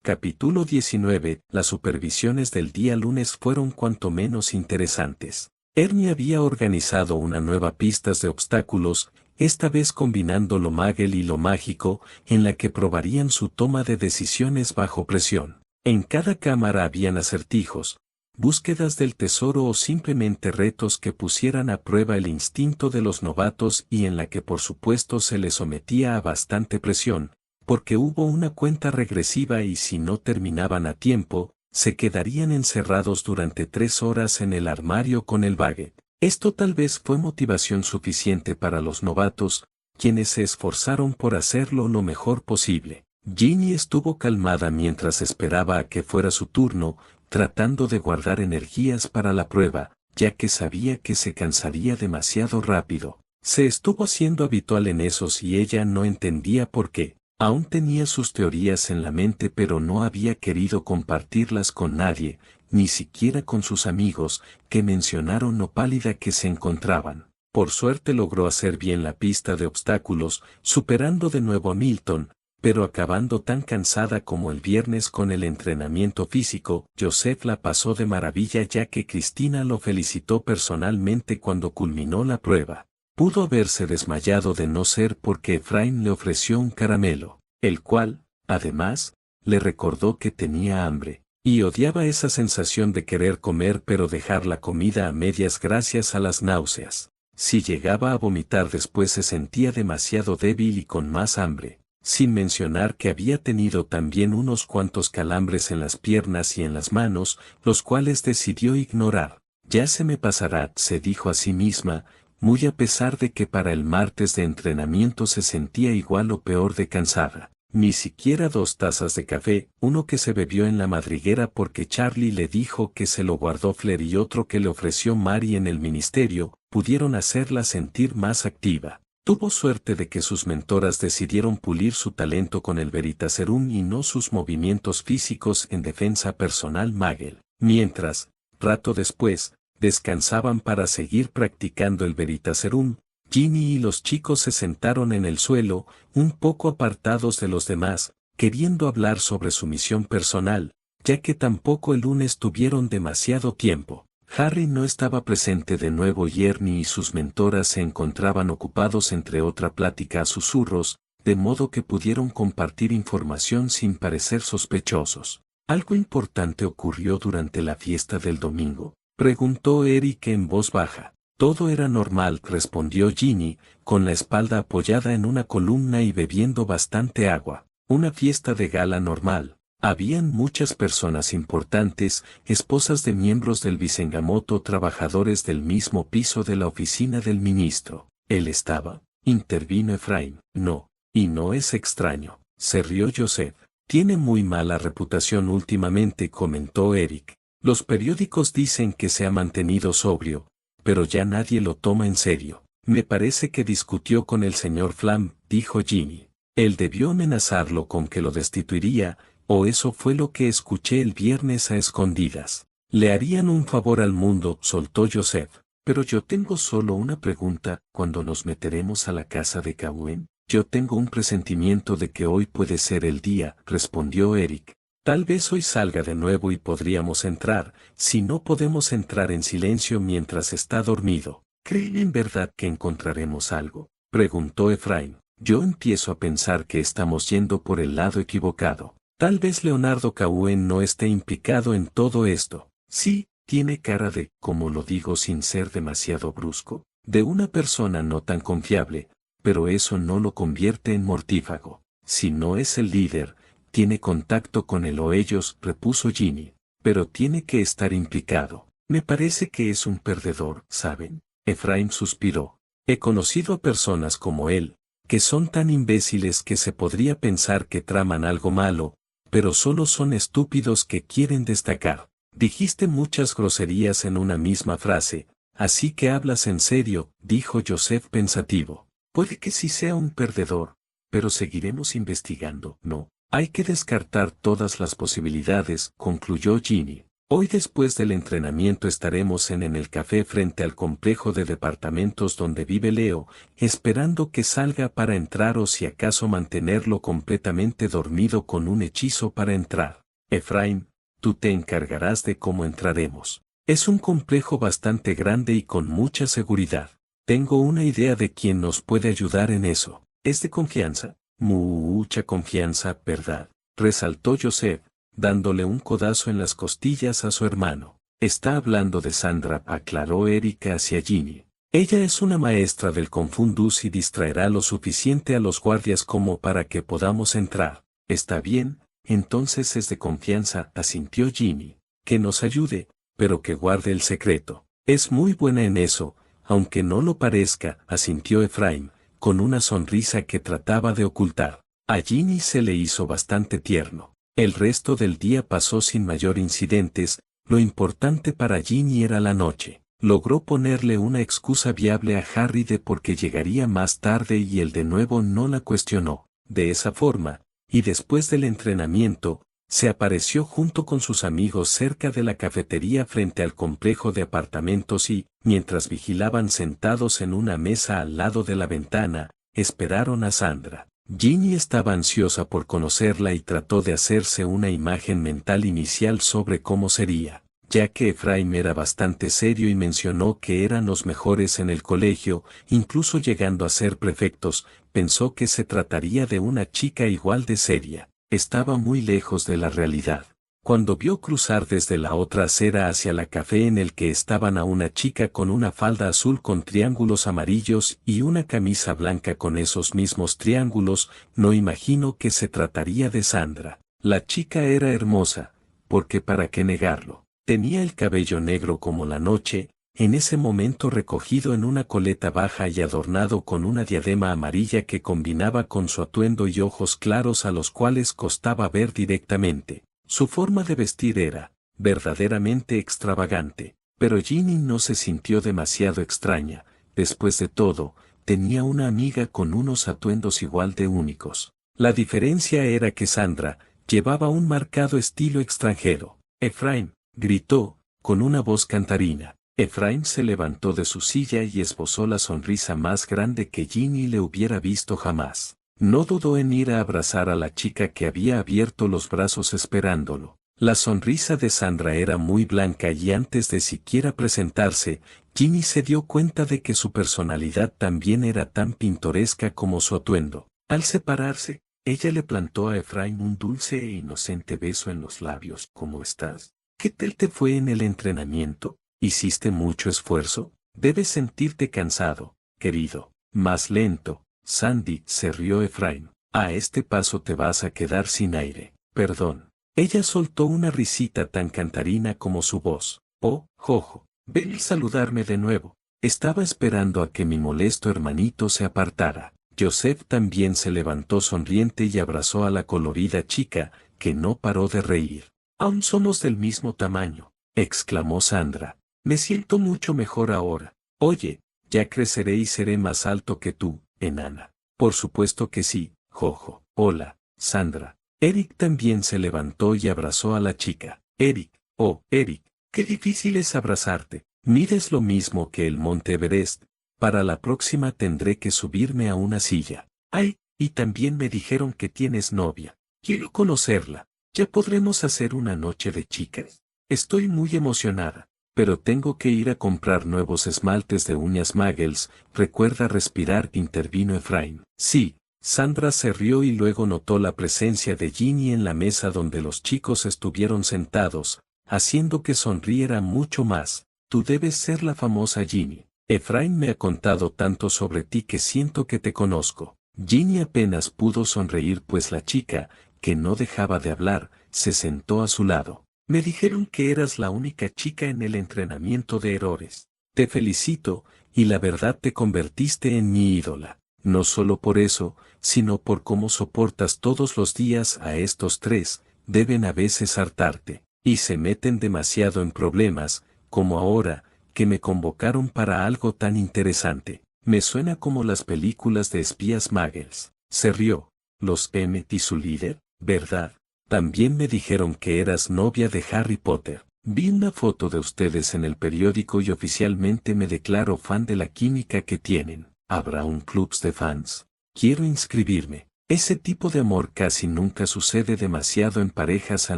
Capítulo 19. Las supervisiones del día lunes fueron cuanto menos interesantes. Ernie había organizado una nueva pista de obstáculos, esta vez combinando lo Magel y lo mágico, en la que probarían su toma de decisiones bajo presión. En cada cámara habían acertijos, búsquedas del tesoro o simplemente retos que pusieran a prueba el instinto de los novatos y en la que por supuesto se les sometía a bastante presión, porque hubo una cuenta regresiva y si no terminaban a tiempo, se quedarían encerrados durante 3 horas en el armario con el baguette. Esto tal vez fue motivación suficiente para los novatos, quienes se esforzaron por hacerlo lo mejor posible. Ginny estuvo calmada mientras esperaba a que fuera su turno, tratando de guardar energías para la prueba, ya que sabía que se cansaría demasiado rápido. Se estuvo haciendo habitual en esos y ella no entendía por qué. Aún tenía sus teorías en la mente pero no había querido compartirlas con nadie, ni siquiera con sus amigos, que mencionaron lo pálida que se encontraban. Por suerte logró hacer bien la pista de obstáculos, superando de nuevo a Milton, pero acabando tan cansada como el viernes con el entrenamiento físico. Joseph la pasó de maravilla ya que Cristina lo felicitó personalmente cuando culminó la prueba. Pudo haberse desmayado de no ser porque Efraín le ofreció un caramelo, el cual, además, le recordó que tenía hambre, y odiaba esa sensación de querer comer pero dejar la comida a medias gracias a las náuseas. Si llegaba a vomitar después se sentía demasiado débil y con más hambre, sin mencionar que había tenido también unos cuantos calambres en las piernas y en las manos, los cuales decidió ignorar. Ya se me pasará, se dijo a sí misma, muy a pesar de que para el martes de entrenamiento se sentía igual o peor de cansada. Ni siquiera 2 tazas de café, uno que se bebió en la madriguera porque Charlie le dijo que se lo guardó Flair y otro que le ofreció Mary en el ministerio, pudieron hacerla sentir más activa. Tuvo suerte de que sus mentoras decidieron pulir su talento con el Veritaserum y no sus movimientos físicos en defensa personal Magel. Mientras, rato después, descansaban para seguir practicando el Veritaserum, Ginny y los chicos se sentaron en el suelo, un poco apartados de los demás, queriendo hablar sobre su misión personal, ya que tampoco el lunes tuvieron demasiado tiempo. Harry no estaba presente de nuevo y Ernie y sus mentoras se encontraban ocupados entre otra plática a susurros, de modo que pudieron compartir información sin parecer sospechosos. ¿Algo importante ocurrió durante la fiesta del domingo?, preguntó Eric en voz baja. Todo era normal, respondió Ginny, con la espalda apoyada en una columna y bebiendo bastante agua. Una fiesta de gala normal. Habían muchas personas importantes, esposas de miembros del Visengamoto, trabajadores del mismo piso de la oficina del ministro. Él estaba, intervino Efraín. No, y no es extraño, se rió Joseph. Tiene muy mala reputación últimamente, comentó Eric. Los periódicos dicen que se ha mantenido sobrio, pero ya nadie lo toma en serio. Me parece que discutió con el señor Flam, dijo Ginny. Él debió amenazarlo con que lo destituiría, o eso fue lo que escuché el viernes a escondidas. Le harían un favor al mundo, soltó Joseph. Pero yo tengo solo una pregunta, ¿cuándo nos meteremos a la casa de Gawain? Yo tengo un presentimiento de que hoy puede ser el día, respondió Eric. Tal vez hoy salga de nuevo y podríamos entrar, si no podemos entrar en silencio mientras está dormido. ¿Creen en verdad que encontraremos algo?, preguntó Efraín. Yo empiezo a pensar que estamos yendo por el lado equivocado. Tal vez Leonardo Cohen no esté implicado en todo esto. Sí, tiene cara de, como lo digo sin ser demasiado brusco, de una persona no tan confiable, pero eso no lo convierte en mortífago. Si no es el líder, tiene contacto con él o ellos, repuso Ginny, pero tiene que estar implicado. Me parece que es un perdedor, ¿saben? Efraín suspiró. He conocido a personas como él, que son tan imbéciles que se podría pensar que traman algo malo, pero solo son estúpidos que quieren destacar. Dijiste muchas groserías en una misma frase, así que hablas en serio, dijo Joseph pensativo. Puede que sí sea un perdedor, pero seguiremos investigando, ¿no? Hay que descartar todas las posibilidades, concluyó Ginny. Hoy después del entrenamiento estaremos en el café frente al complejo de departamentos donde vive Leo, esperando que salga para entrar o si acaso mantenerlo completamente dormido con un hechizo para entrar. Efraín, tú te encargarás de cómo entraremos. Es un complejo bastante grande y con mucha seguridad. Tengo una idea de quién nos puede ayudar en eso. ¿Es de confianza? Mucha confianza, ¿verdad? Resaltó Joseph, dándole un codazo en las costillas a su hermano. Está hablando de Sandra, aclaró Erika hacia Ginny. Ella es una maestra del Confundus y distraerá lo suficiente a los guardias como para que podamos entrar. ¿Está bien? Entonces es de confianza, asintió Ginny. Que nos ayude, pero que guarde el secreto. Es muy buena en eso, aunque no lo parezca, asintió Efraín, con una sonrisa que trataba de ocultar. A Ginny se le hizo bastante tierno. El resto del día pasó sin mayor incidentes, lo importante para Ginny era la noche. Logró ponerle una excusa viable a Harry de por qué llegaría más tarde y él de nuevo no la cuestionó. De esa forma, y después del entrenamiento, se apareció junto con sus amigos cerca de la cafetería frente al complejo de apartamentos y, mientras vigilaban sentados en una mesa al lado de la ventana, esperaron a Sandra. Ginny estaba ansiosa por conocerla y trató de hacerse una imagen mental inicial sobre cómo sería, ya que Efraín era bastante serio y mencionó que eran los mejores en el colegio, incluso llegando a ser prefectos, pensó que se trataría de una chica igual de seria. Estaba muy lejos de la realidad. Cuando vio cruzar desde la otra acera hacia la café en el que estaban a una chica con una falda azul con triángulos amarillos y una camisa blanca con esos mismos triángulos, no imaginó que se trataría de Sandra. La chica era hermosa, porque para qué negarlo. Tenía el cabello negro como la noche, en ese momento recogido en una coleta baja y adornado con una diadema amarilla que combinaba con su atuendo y ojos claros a los cuales costaba ver directamente. Su forma de vestir era verdaderamente extravagante, pero Ginny no se sintió demasiado extraña. Después de todo, tenía una amiga con unos atuendos igual de únicos. La diferencia era que Sandra llevaba un marcado estilo extranjero. Efraín, gritó, con una voz cantarina. Efraín se levantó de su silla y esbozó la sonrisa más grande que Ginny le hubiera visto jamás. No dudó en ir a abrazar a la chica que había abierto los brazos esperándolo. La sonrisa de Sandra era muy blanca y antes de siquiera presentarse, Ginny se dio cuenta de que su personalidad también era tan pintoresca como su atuendo. Al separarse, ella le plantó a Efraín un dulce e inocente beso en los labios. ¿Cómo estás? ¿Qué tal te fue en el entrenamiento? ¿Hiciste mucho esfuerzo? Debes sentirte cansado, querido. Más lento. Sandy, se rió Efraín. A este paso te vas a quedar sin aire. Perdón. Ella soltó una risita tan cantarina como su voz. Oh, Jojo, ven a saludarme de nuevo. Estaba esperando a que mi molesto hermanito se apartara. Joseph también se levantó sonriente y abrazó a la colorida chica, que no paró de reír. Aún somos del mismo tamaño, exclamó Sandra. Me siento mucho mejor ahora. Oye, ya creceré y seré más alto que tú, enana. Por supuesto que sí, Jojo. Hola, Sandra. Eric también se levantó y abrazó a la chica. Eric, oh, Eric, qué difícil es abrazarte. Mides lo mismo que el Monte Everest. Para la próxima tendré que subirme a una silla. Ay, y también me dijeron que tienes novia. Quiero conocerla. ¿Ya podremos hacer una noche de chicas? Estoy muy emocionada. Pero tengo que ir a comprar nuevos esmaltes de uñas Muggles, recuerda respirar, intervino Efraín. Sí, Sandra se rió y luego notó la presencia de Ginny en la mesa donde los chicos estuvieron sentados, haciendo que sonriera mucho más. Tú debes ser la famosa Ginny. Efraín me ha contado tanto sobre ti que siento que te conozco. Ginny apenas pudo sonreír pues la chica, que no dejaba de hablar, se sentó a su lado. Me dijeron que eras la única chica en el entrenamiento de errores. Te felicito, y la verdad te convertiste en mi ídola. No solo por eso, sino por cómo soportas todos los días a estos tres, deben a veces hartarte, y se meten demasiado en problemas, como ahora, que me convocaron para algo tan interesante. Me suena como las películas de espías Muggles. Se rió. Los Emmet y su líder, ¿verdad? También me dijeron que eras novia de Harry Potter. Vi una foto de ustedes en el periódico y oficialmente me declaro fan de la química que tienen. ¿Habrá un club de fans? Quiero inscribirme. Ese tipo de amor casi nunca sucede demasiado en parejas a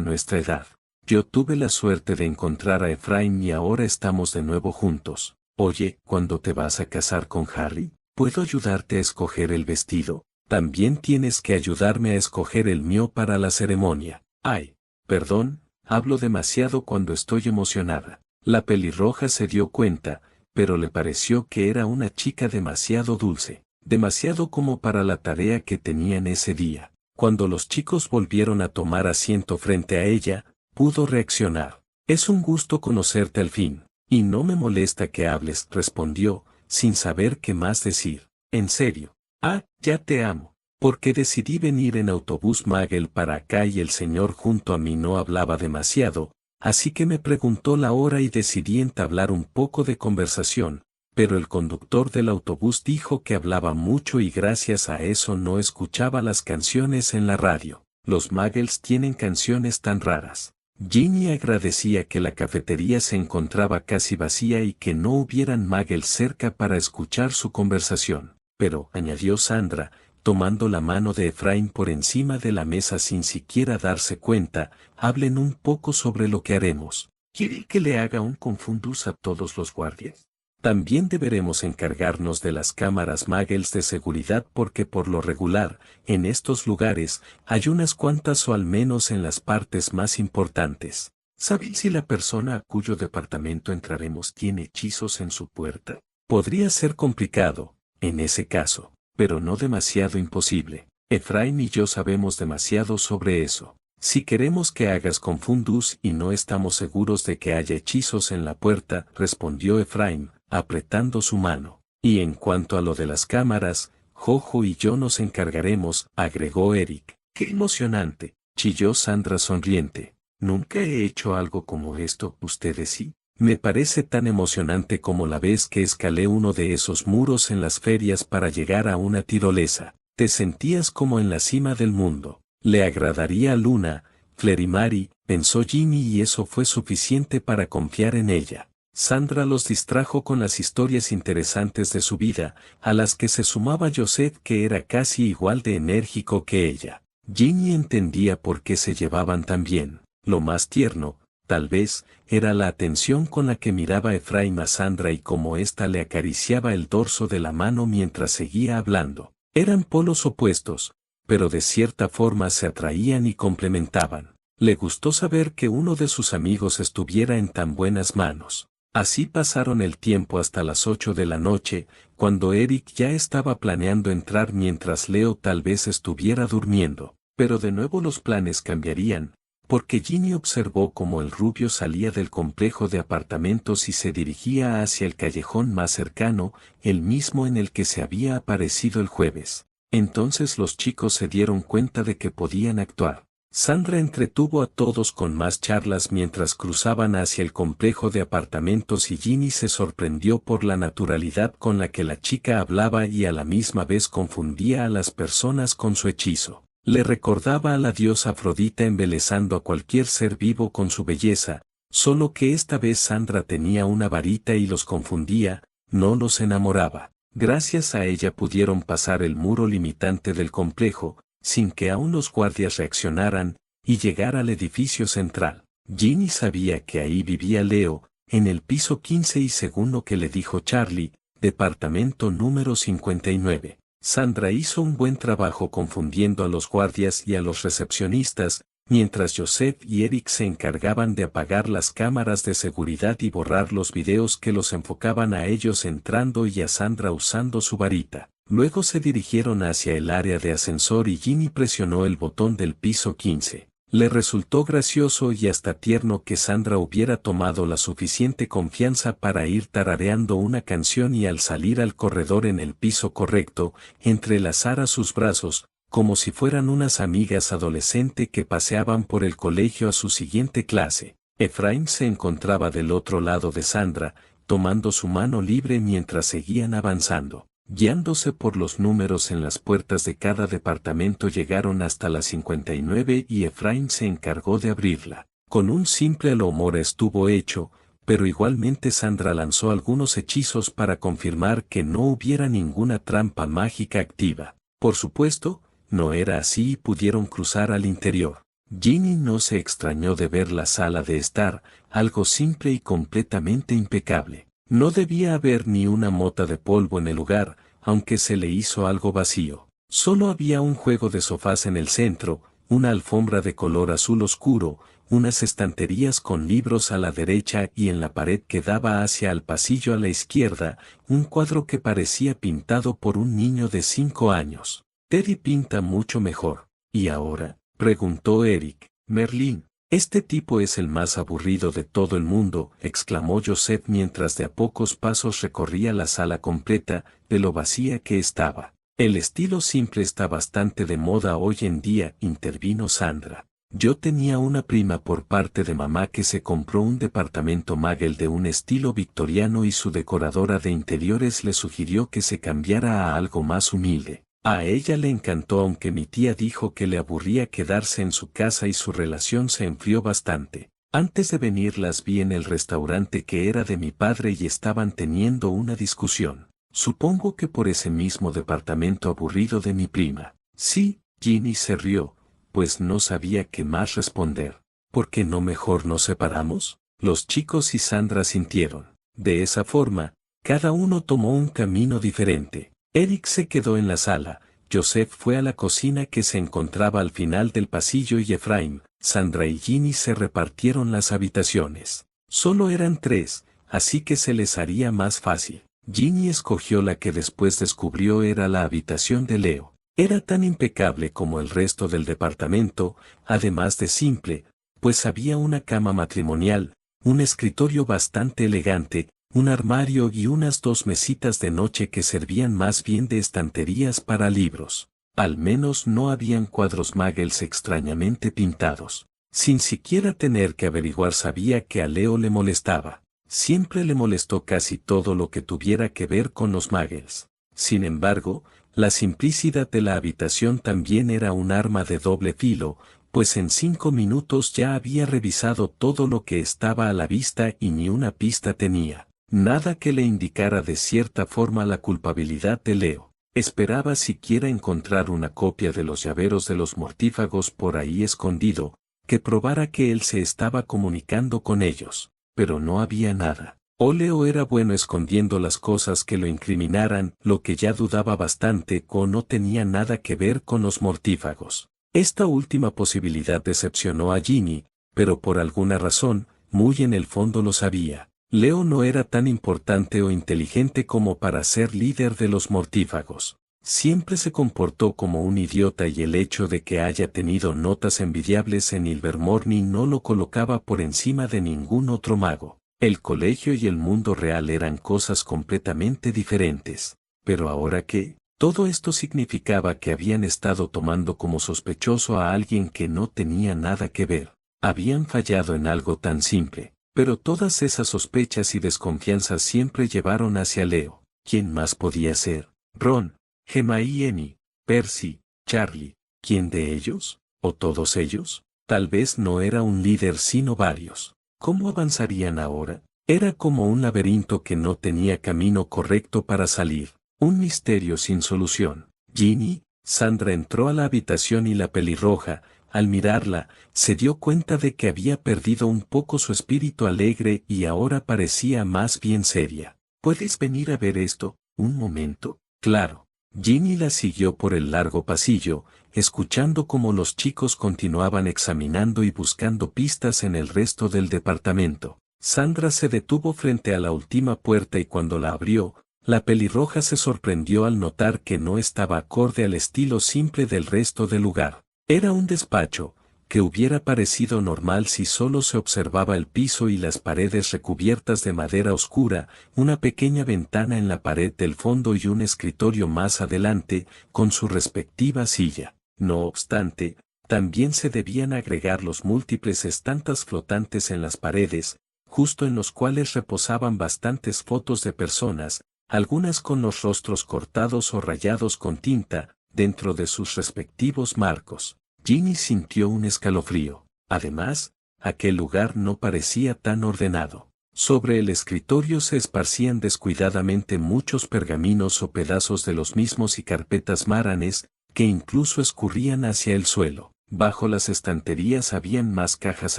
nuestra edad. Yo tuve la suerte de encontrar a Efraín y ahora estamos de nuevo juntos. Oye, ¿cuándo te vas a casar con Harry? ¿Puedo ayudarte a escoger el vestido? También tienes que ayudarme a escoger el mío para la ceremonia. Ay, perdón, hablo demasiado cuando estoy emocionada. La pelirroja se dio cuenta, pero le pareció que era una chica demasiado dulce, demasiado como para la tarea que tenían ese día. Cuando los chicos volvieron a tomar asiento frente a ella, pudo reaccionar. Es un gusto conocerte al fin. Y no me molesta que hables, respondió, sin saber qué más decir. En serio. Ah, ya te amo. Porque decidí venir en autobús Magel para acá y el señor junto a mí no hablaba demasiado, así que me preguntó la hora y decidí entablar un poco de conversación, pero el conductor del autobús dijo que hablaba mucho y gracias a eso no escuchaba las canciones en la radio. Los Magels tienen canciones tan raras. Ginny agradecía que la cafetería se encontraba casi vacía y que no hubieran Muggles cerca para escuchar su conversación. Pero, añadió Sandra, tomando la mano de Efraín por encima de la mesa sin siquiera darse cuenta, hablen un poco sobre lo que haremos. ¿Quiere que le haga un confundus a todos los guardias? También deberemos encargarnos de las cámaras Muggles de seguridad porque por lo regular, en estos lugares, hay unas cuantas o al menos en las partes más importantes. ¿Saben si la persona a cuyo departamento entraremos tiene hechizos en su puerta? Podría ser complicado, en ese caso, pero no demasiado imposible. Efraín y yo sabemos demasiado sobre eso. Si queremos que hagas confundus y no estamos seguros de que haya hechizos en la puerta, respondió Efraín, apretando su mano. Y en cuanto a lo de las cámaras, Jojo y yo nos encargaremos, agregó Eric. ¡Qué emocionante!, chilló Sandra sonriente. Nunca he hecho algo como esto, ¿ustedes sí? Me parece tan emocionante como la vez que escalé uno de esos muros en las ferias para llegar a una tirolesa. Te sentías como en la cima del mundo. Le agradaría a Luna, Flerimari, pensó Ginny y eso fue suficiente para confiar en ella. Sandra los distrajo con las historias interesantes de su vida, a las que se sumaba Joseph que era casi igual de enérgico que ella. Ginny entendía por qué se llevaban tan bien. Lo más tierno, tal vez, era la atención con la que miraba Efraín a Sandra y cómo ésta le acariciaba el dorso de la mano mientras seguía hablando. Eran polos opuestos, pero de cierta forma se atraían y complementaban. Le gustó saber que uno de sus amigos estuviera en tan buenas manos. Así pasaron el tiempo hasta las 8 de la noche, cuando Eric ya estaba planeando entrar mientras Leo tal vez estuviera durmiendo. Pero de nuevo los planes cambiarían, porque Ginny observó cómo el rubio salía del complejo de apartamentos y se dirigía hacia el callejón más cercano, el mismo en el que se había aparecido el jueves. Entonces los chicos se dieron cuenta de que podían actuar. Sandra entretuvo a todos con más charlas mientras cruzaban hacia el complejo de apartamentos y Ginny se sorprendió por la naturalidad con la que la chica hablaba y a la misma vez confundía a las personas con su hechizo. Le recordaba a la diosa Afrodita embelesando a cualquier ser vivo con su belleza, solo que esta vez Sandra tenía una varita y los confundía, no los enamoraba. Gracias a ella pudieron pasar el muro limitante del complejo, sin que aún los guardias reaccionaran, y llegar al edificio central. Ginny sabía que ahí vivía Leo, en el piso 15 y según lo que le dijo Charlie, departamento número 59. Sandra hizo un buen trabajo confundiendo a los guardias y a los recepcionistas, mientras Joseph y Eric se encargaban de apagar las cámaras de seguridad y borrar los videos que los enfocaban a ellos entrando y a Sandra usando su varita. Luego se dirigieron hacia el área de ascensor y Ginny presionó el botón del piso 15. Le resultó gracioso y hasta tierno que Sandra hubiera tomado la suficiente confianza para ir tarareando una canción y al salir al corredor en el piso correcto, entrelazara sus brazos, como si fueran unas amigas adolescentes que paseaban por el colegio a su siguiente clase. Efraín se encontraba del otro lado de Sandra, tomando su mano libre mientras seguían avanzando. Guiándose por los números en las puertas de cada departamento llegaron hasta la 59 y Efraín se encargó de abrirla. Con un simple alomora estuvo hecho, pero igualmente Sandra lanzó algunos hechizos para confirmar que no hubiera ninguna trampa mágica activa. Por supuesto, no era así y pudieron cruzar al interior. Ginny no se extrañó de ver la sala de estar, algo simple y completamente impecable. No debía haber ni una mota de polvo en el lugar, aunque se le hizo algo vacío. Solo había un juego de sofás en el centro, una alfombra de color azul oscuro, unas estanterías con libros a la derecha y en la pared que daba hacia el pasillo a la izquierda, un cuadro que parecía pintado por un niño de 5 años. Teddy pinta mucho mejor. ¿Y ahora?, preguntó Eric. Merlín. Este tipo es el más aburrido de todo el mundo, exclamó Joseph mientras de a pocos pasos recorría la sala completa, de lo vacía que estaba. El estilo simple está bastante de moda hoy en día, intervino Sandra. Yo tenía una prima por parte de mamá que se compró un departamento Magel de un estilo victoriano y su decoradora de interiores le sugirió que se cambiara a algo más humilde. A ella le encantó aunque mi tía dijo que le aburría quedarse en su casa y su relación se enfrió bastante. Antes de venir las vi en el restaurante que era de mi padre y estaban teniendo una discusión. Supongo que por ese mismo departamento aburrido de mi prima. Sí, Ginny se rió, pues no sabía qué más responder. ¿Por qué no mejor nos separamos? Los chicos y Sandra sintieron. De esa forma, cada uno tomó un camino diferente. Eric se quedó en la sala, Joseph fue a la cocina que se encontraba al final del pasillo y Efraín, Sandra y Ginny se repartieron las habitaciones. Solo eran 3, así que se les haría más fácil. Ginny escogió la que después descubrió era la habitación de Leo. Era tan impecable como el resto del departamento, además de simple, pues había una cama matrimonial, un escritorio bastante elegante, un armario y unas 2 mesitas de noche que servían más bien de estanterías para libros. Al menos no habían cuadros Muggles extrañamente pintados. Sin siquiera tener que averiguar sabía que a Leo le molestaba. Siempre le molestó casi todo lo que tuviera que ver con los Muggles. Sin embargo, la simplicidad de la habitación también era un arma de doble filo, pues en 5 minutos ya había revisado todo lo que estaba a la vista y ni una pista tenía. Nada que le indicara de cierta forma la culpabilidad de Leo. Esperaba siquiera encontrar una copia de los llaveros de los mortífagos por ahí escondido, que probara que él se estaba comunicando con ellos. Pero no había nada. O Leo era bueno escondiendo las cosas que lo incriminaran, lo que ya dudaba bastante, o no tenía nada que ver con los mortífagos. Esta última posibilidad decepcionó a Ginny, pero por alguna razón, muy en el fondo lo sabía. Leo no era tan importante o inteligente como para ser líder de los mortífagos. Siempre se comportó como un idiota y el hecho de que haya tenido notas envidiables en Ilvermorny no lo colocaba por encima de ningún otro mago. El colegio y el mundo real eran cosas completamente diferentes. Pero ahora que, todo esto significaba que habían estado tomando como sospechoso a alguien que no tenía nada que ver. Habían fallado en algo tan simple. Pero todas esas sospechas y desconfianzas siempre llevaron hacia Leo. ¿Quién más podía ser? Ron, Hermione, Percy, Charlie. ¿Quién de ellos? ¿O todos ellos? Tal vez no era un líder sino varios. ¿Cómo avanzarían ahora? Era como un laberinto que no tenía camino correcto para salir. Un misterio sin solución. Ginny, Sandra entró a la habitación y la pelirroja, al mirarla, se dio cuenta de que había perdido un poco su espíritu alegre y ahora parecía más bien seria. ¿Puedes venir a ver esto, un momento? Claro. Ginny la siguió por el largo pasillo, escuchando cómo los chicos continuaban examinando y buscando pistas en el resto del departamento. Sandra se detuvo frente a la última puerta y cuando la abrió, la pelirroja se sorprendió al notar que no estaba acorde al estilo simple del resto del lugar. Era un despacho, que hubiera parecido normal si solo se observaba el piso y las paredes recubiertas de madera oscura, una pequeña ventana en la pared del fondo y un escritorio más adelante, con su respectiva silla. No obstante, también se debían agregar los múltiples estantes flotantes en las paredes, justo en los cuales reposaban bastantes fotos de personas, algunas con los rostros cortados o rayados con tinta, dentro de sus respectivos marcos. Ginny sintió un escalofrío. Además, aquel lugar no parecía tan ordenado. Sobre el escritorio se esparcían descuidadamente muchos pergaminos o pedazos de los mismos y carpetas maranes, que incluso escurrían hacia el suelo. Bajo las estanterías habían más cajas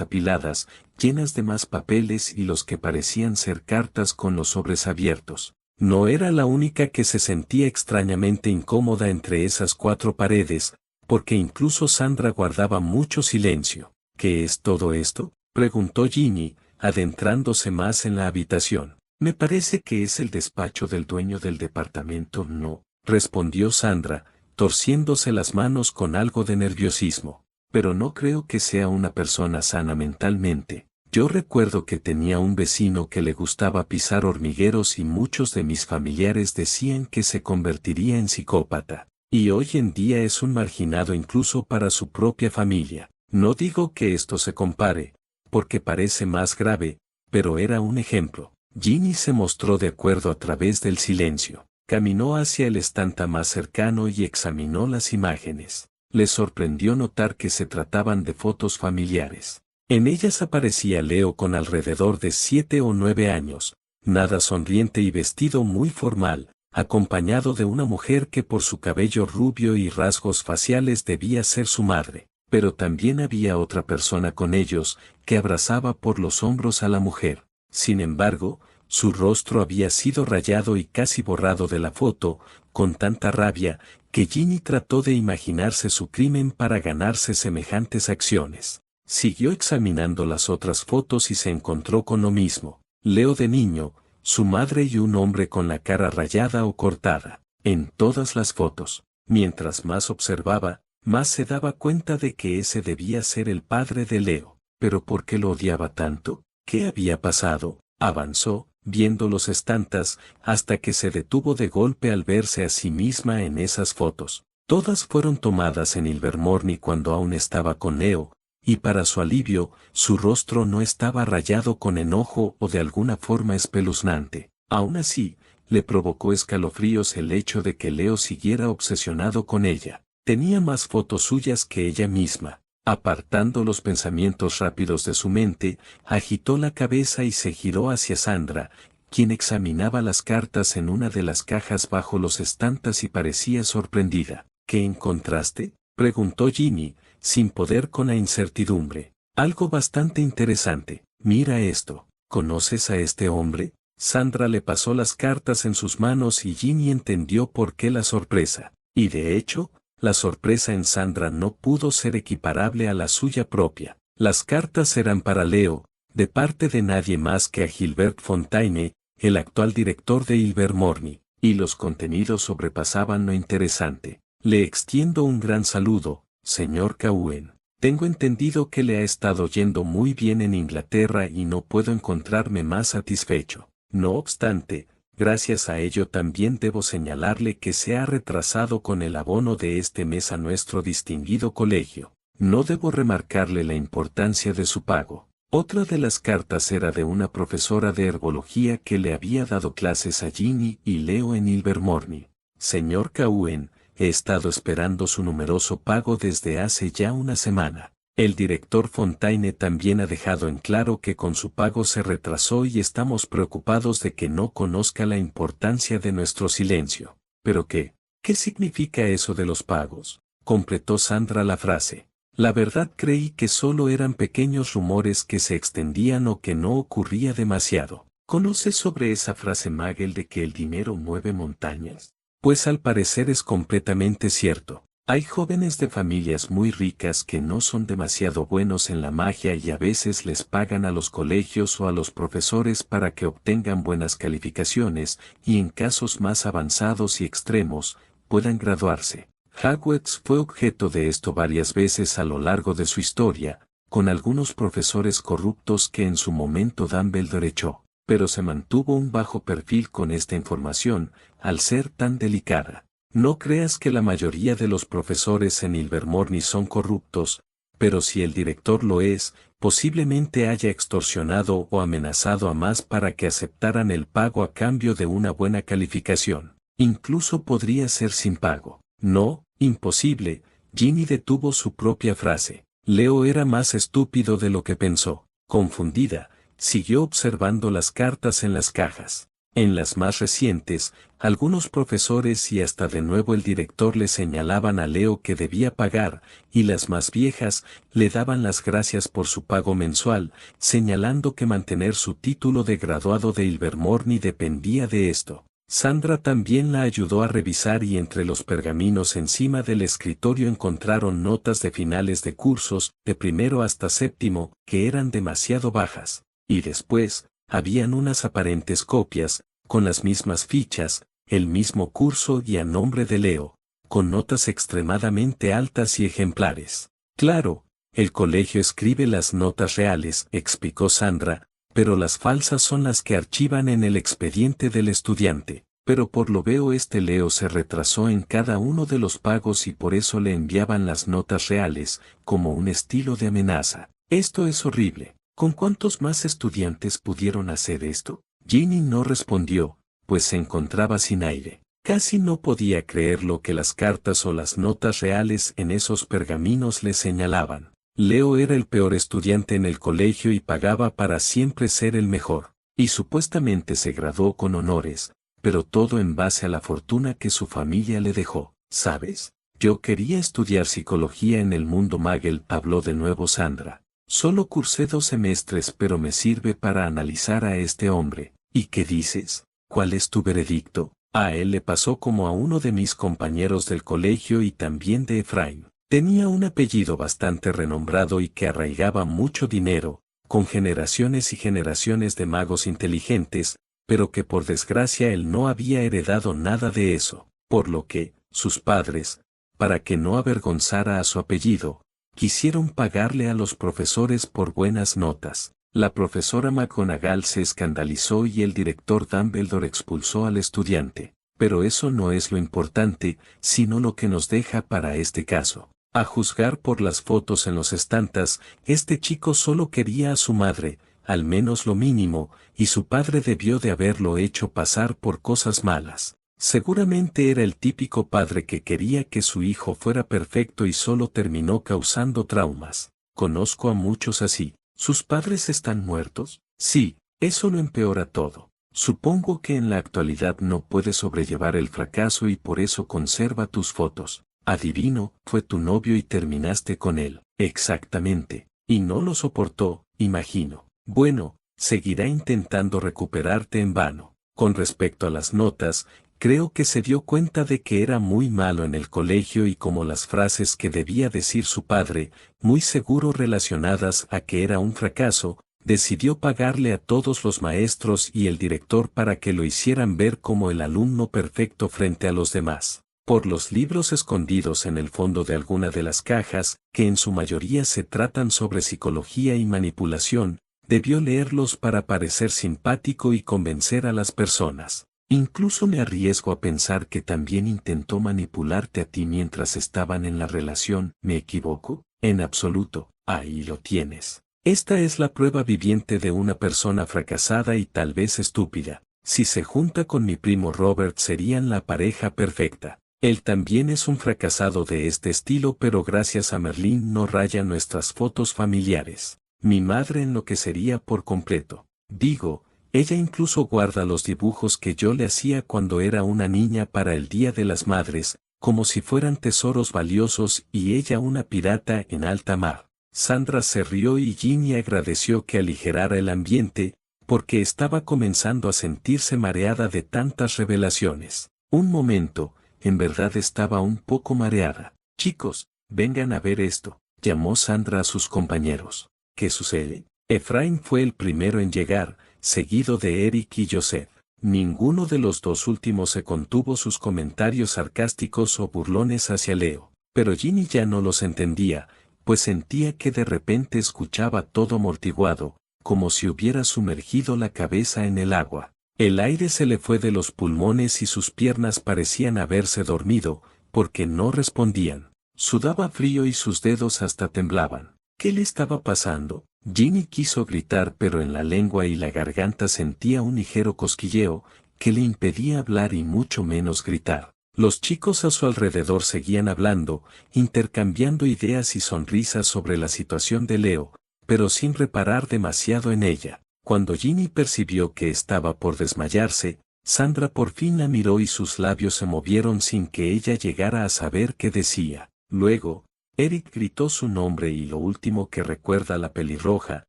apiladas, llenas de más papeles y los que parecían ser cartas con los sobres abiertos. No era la única que se sentía extrañamente incómoda entre esas cuatro paredes, porque incluso Sandra guardaba mucho silencio. ¿Qué es todo esto?, preguntó Ginny, adentrándose más en la habitación. Me parece que es el despacho del dueño del departamento. No, respondió Sandra, torciéndose las manos con algo de nerviosismo. Pero no creo que sea una persona sana mentalmente. Yo recuerdo que tenía un vecino que le gustaba pisar hormigueros y muchos de mis familiares decían que se convertiría en psicópata. Y hoy en día es un marginado incluso para su propia familia. No digo que esto se compare, porque parece más grave, pero era un ejemplo. Ginny se mostró de acuerdo a través del silencio. Caminó hacia el estante más cercano y examinó las imágenes. Le sorprendió notar que se trataban de fotos familiares. En ellas aparecía Leo con alrededor de 7 o 9 años, nada sonriente y vestido muy formal, acompañado de una mujer que por su cabello rubio y rasgos faciales debía ser su madre. Pero también había otra persona con ellos, que abrazaba por los hombros a la mujer. Sin embargo, su rostro había sido rayado y casi borrado de la foto, con tanta rabia, que Ginny trató de imaginarse su crimen para ganarse semejantes acciones. Siguió examinando las otras fotos y se encontró con lo mismo. Leo de niño, su madre y un hombre con la cara rayada o cortada. En todas las fotos. Mientras más observaba, más se daba cuenta de que ese debía ser el padre de Leo. ¿Pero por qué lo odiaba tanto? ¿Qué había pasado? Avanzó, viendo los estantes, hasta que se detuvo de golpe al verse a sí misma en esas fotos. Todas fueron tomadas en Ilvermorny cuando aún estaba con Leo, y para su alivio, su rostro no estaba rayado con enojo o de alguna forma espeluznante. Aún así, le provocó escalofríos el hecho de que Leo siguiera obsesionado con ella. Tenía más fotos suyas que ella misma. Apartando los pensamientos rápidos de su mente, agitó la cabeza y se giró hacia Sandra, quien examinaba las cartas en una de las cajas bajo los estantes y parecía sorprendida. ¿Qué encontraste?, preguntó Ginny, sin poder con la incertidumbre. Algo bastante interesante. Mira esto. ¿Conoces a este hombre? Sandra le pasó las cartas en sus manos y Ginny entendió por qué la sorpresa. Y de hecho, la sorpresa en Sandra no pudo ser equiparable a la suya propia. Las cartas eran para Leo, de parte de nadie más que a Gilbert Fontaine, el actual director de Ilvermorny, y los contenidos sobrepasaban lo interesante. Le extiendo un gran saludo, señor Cowen. Tengo entendido que le ha estado yendo muy bien en Inglaterra y no puedo encontrarme más satisfecho. No obstante, gracias a ello también debo señalarle que se ha retrasado con el abono de este mes a nuestro distinguido colegio. No debo remarcarle la importancia de su pago. Otra de las cartas era de una profesora de herbología que le había dado clases a Ginny y Leo en Ilvermorny. Señor Cowen, he estado esperando su numeroso pago desde hace ya una semana. El director Fontaine también ha dejado en claro que con su pago se retrasó y estamos preocupados de que no conozca la importancia de nuestro silencio. ¿Pero qué? ¿Qué significa eso de los pagos?, completó Sandra la frase. La verdad creí que solo eran pequeños rumores que se extendían o que no ocurría demasiado. ¿Conoces sobre esa frase Magel de que el dinero mueve montañas? Pues al parecer es completamente cierto. Hay jóvenes de familias muy ricas que no son demasiado buenos en la magia y a veces les pagan a los colegios o a los profesores para que obtengan buenas calificaciones y en casos más avanzados y extremos, puedan graduarse. Hogwarts fue objeto de esto varias veces a lo largo de su historia, con algunos profesores corruptos que en su momento Dumbledore echó, pero se mantuvo un bajo perfil con esta información, al ser tan delicada. No creas que la mayoría de los profesores en Ilvermorny son corruptos, pero si el director lo es, posiblemente haya extorsionado o amenazado a más para que aceptaran el pago a cambio de una buena calificación. Incluso podría ser sin pago. No, imposible. Ginny detuvo su propia frase. Leo era más estúpido de lo que pensó. Confundida, siguió observando las cartas en las cajas. En las más recientes, algunos profesores y hasta de nuevo el director le señalaban a Leo que debía pagar, y las más viejas le daban las gracias por su pago mensual, señalando que mantener su título de graduado de Ilvermorny dependía de esto. Sandra también la ayudó a revisar y entre los pergaminos encima del escritorio encontraron notas de finales de cursos, de primero hasta séptimo, que eran demasiado bajas. Y después, habían unas aparentes copias, con las mismas fichas, el mismo curso y a nombre de Leo, con notas extremadamente altas y ejemplares. Claro, el colegio escribe las notas reales, explicó Sandra, pero las falsas son las que archivan en el expediente del estudiante. Pero por lo veo Leo se retrasó en cada uno de los pagos y por eso le enviaban las notas reales, como un estilo de amenaza. Esto es horrible. ¿Con cuántos más estudiantes pudieron hacer esto? Ginny no respondió, pues se encontraba sin aire. Casi no podía creer lo que las cartas o las notas reales en esos pergaminos le señalaban. Leo era el peor estudiante en el colegio y pagaba para siempre ser el mejor. Y supuestamente se graduó con honores, pero todo en base a la fortuna que su familia le dejó. ¿Sabes? Yo quería estudiar psicología en el mundo Magel, habló de nuevo Sandra. Solo cursé 2 semestres pero me sirve para analizar a este hombre. ¿Y qué dices? ¿Cuál es tu veredicto? A él le pasó como a uno de mis compañeros del colegio y también de Efraín. Tenía un apellido bastante renombrado y que arraigaba mucho dinero, con generaciones y generaciones de magos inteligentes, pero que por desgracia él no había heredado nada de eso, por lo que, sus padres, para que no avergonzara a su apellido, quisieron pagarle a los profesores por buenas notas. La profesora McGonagall se escandalizó y el director Dumbledore expulsó al estudiante. Pero eso no es lo importante, sino lo que nos deja para este caso. A juzgar por las fotos en los estantes, este chico solo quería a su madre, al menos lo mínimo, y su padre debió de haberlo hecho pasar por cosas malas. Seguramente era el típico padre que quería que su hijo fuera perfecto y solo terminó causando traumas. Conozco a muchos así. ¿Sus padres están muertos? Sí, eso lo empeora todo. Supongo que en la actualidad no puedes sobrellevar el fracaso y por eso conserva tus fotos. Adivino, fue tu novio y terminaste con él. Exactamente. Y no lo soportó, imagino. Bueno, seguirá intentando recuperarte en vano. Con respecto a las notas, creo que se dio cuenta de que era muy malo en el colegio y como las frases que debía decir su padre, muy seguro relacionadas a que era un fracaso, decidió pagarle a todos los maestros y el director para que lo hicieran ver como el alumno perfecto frente a los demás. Por los libros escondidos en el fondo de alguna de las cajas, que en su mayoría se tratan sobre psicología y manipulación, debió leerlos para parecer simpático y convencer a las personas. Incluso me arriesgo a pensar que también intentó manipularte a ti mientras estaban en la relación. ¿Me equivoco? En absoluto, ahí lo tienes. Esta es la prueba viviente de una persona fracasada y tal vez estúpida. Si se junta con mi primo Robert serían la pareja perfecta. Él también es un fracasado de este estilo, pero gracias a Merlín no raya nuestras fotos familiares. Mi madre enloquecería por completo. Digo, ella incluso guarda los dibujos que yo le hacía cuando era una niña para el Día de las Madres, como si fueran tesoros valiosos y ella una pirata en alta mar. Sandra se rió y Ginny agradeció que aligerara el ambiente, porque estaba comenzando a sentirse mareada de tantas revelaciones. Un momento, en verdad estaba un poco mareada. Chicos, vengan a ver esto, llamó Sandra a sus compañeros. ¿Qué sucede? Efraín fue el primero en llegar, seguido de Eric y Joseph. Ninguno de los dos últimos se contuvo sus comentarios sarcásticos o burlones hacia Leo, pero Ginny ya no los entendía, pues sentía que de repente escuchaba todo amortiguado, como si hubiera sumergido la cabeza en el agua. El aire se le fue de los pulmones y sus piernas parecían haberse dormido, porque no respondían. Sudaba frío y sus dedos hasta temblaban. ¿Qué le estaba pasando? Ginny quiso gritar, pero en la lengua y la garganta sentía un ligero cosquilleo, que le impedía hablar y mucho menos gritar. Los chicos a su alrededor seguían hablando, intercambiando ideas y sonrisas sobre la situación de Leo, pero sin reparar demasiado en ella. Cuando Ginny percibió que estaba por desmayarse, Sandra por fin la miró y sus labios se movieron sin que ella llegara a saber qué decía. Luego, Eric gritó su nombre y lo último que recuerda la pelirroja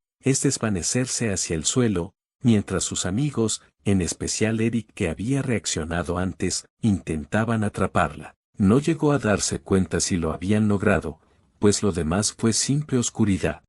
es desvanecerse hacia el suelo, mientras sus amigos, en especial Eric que había reaccionado antes, intentaban atraparla. No llegó a darse cuenta si lo habían logrado, pues lo demás fue simple oscuridad.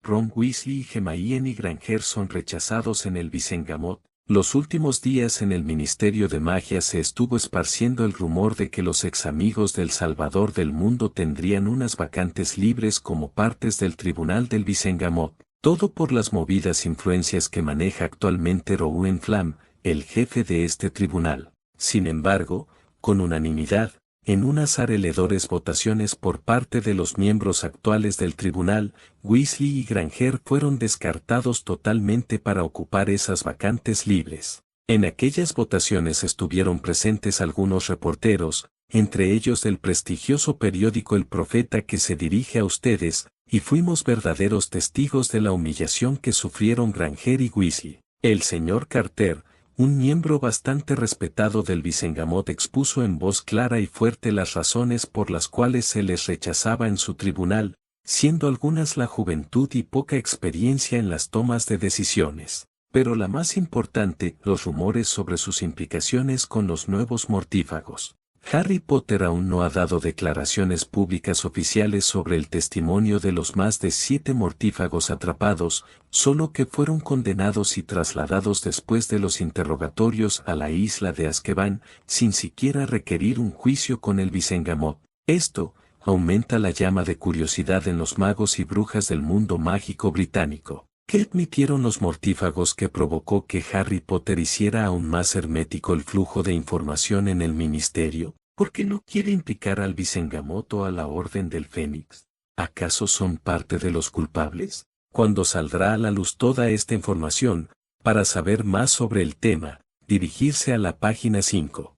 Ron Weasley y Hermione Granger son rechazados en el Visengamot. Los últimos días en el Ministerio de Magia se estuvo esparciendo el rumor de que los ex amigos del Salvador del Mundo tendrían unas vacantes libres como partes del Tribunal del Visengamot. Todo por las movidas influencias que maneja actualmente Rowan Flam, el jefe de este tribunal. Sin embargo, con unanimidad, en unas arreledores votaciones por parte de los miembros actuales del tribunal, Weasley y Granger fueron descartados totalmente para ocupar esas vacantes libres. En aquellas votaciones estuvieron presentes algunos reporteros, entre ellos del prestigioso periódico El Profeta que se dirige a ustedes, y fuimos verdaderos testigos de la humillación que sufrieron Granger y Weasley. El señor Carter, un miembro bastante respetado del Visengamot, expuso en voz clara y fuerte las razones por las cuales se les rechazaba en su tribunal, siendo algunas la juventud y poca experiencia en las tomas de decisiones. Pero la más importante, los rumores sobre sus implicaciones con los nuevos mortífagos. Harry Potter aún no ha dado declaraciones públicas oficiales sobre el testimonio de los más de 7 mortífagos atrapados, solo que fueron condenados y trasladados después de los interrogatorios a la isla de Azkaban, sin siquiera requerir un juicio con el Visengamot. Esto aumenta la llama de curiosidad en los magos y brujas del mundo mágico británico. ¿Qué admitieron los mortífagos que provocó que Harry Potter hiciera aún más hermético el flujo de información en el ministerio? ¿Por qué no quiere implicar al Visengamot o a la Orden del Fénix? ¿Acaso son parte de los culpables? Cuando saldrá a la luz toda esta información, para saber más sobre el tema, dirigirse a la página 5.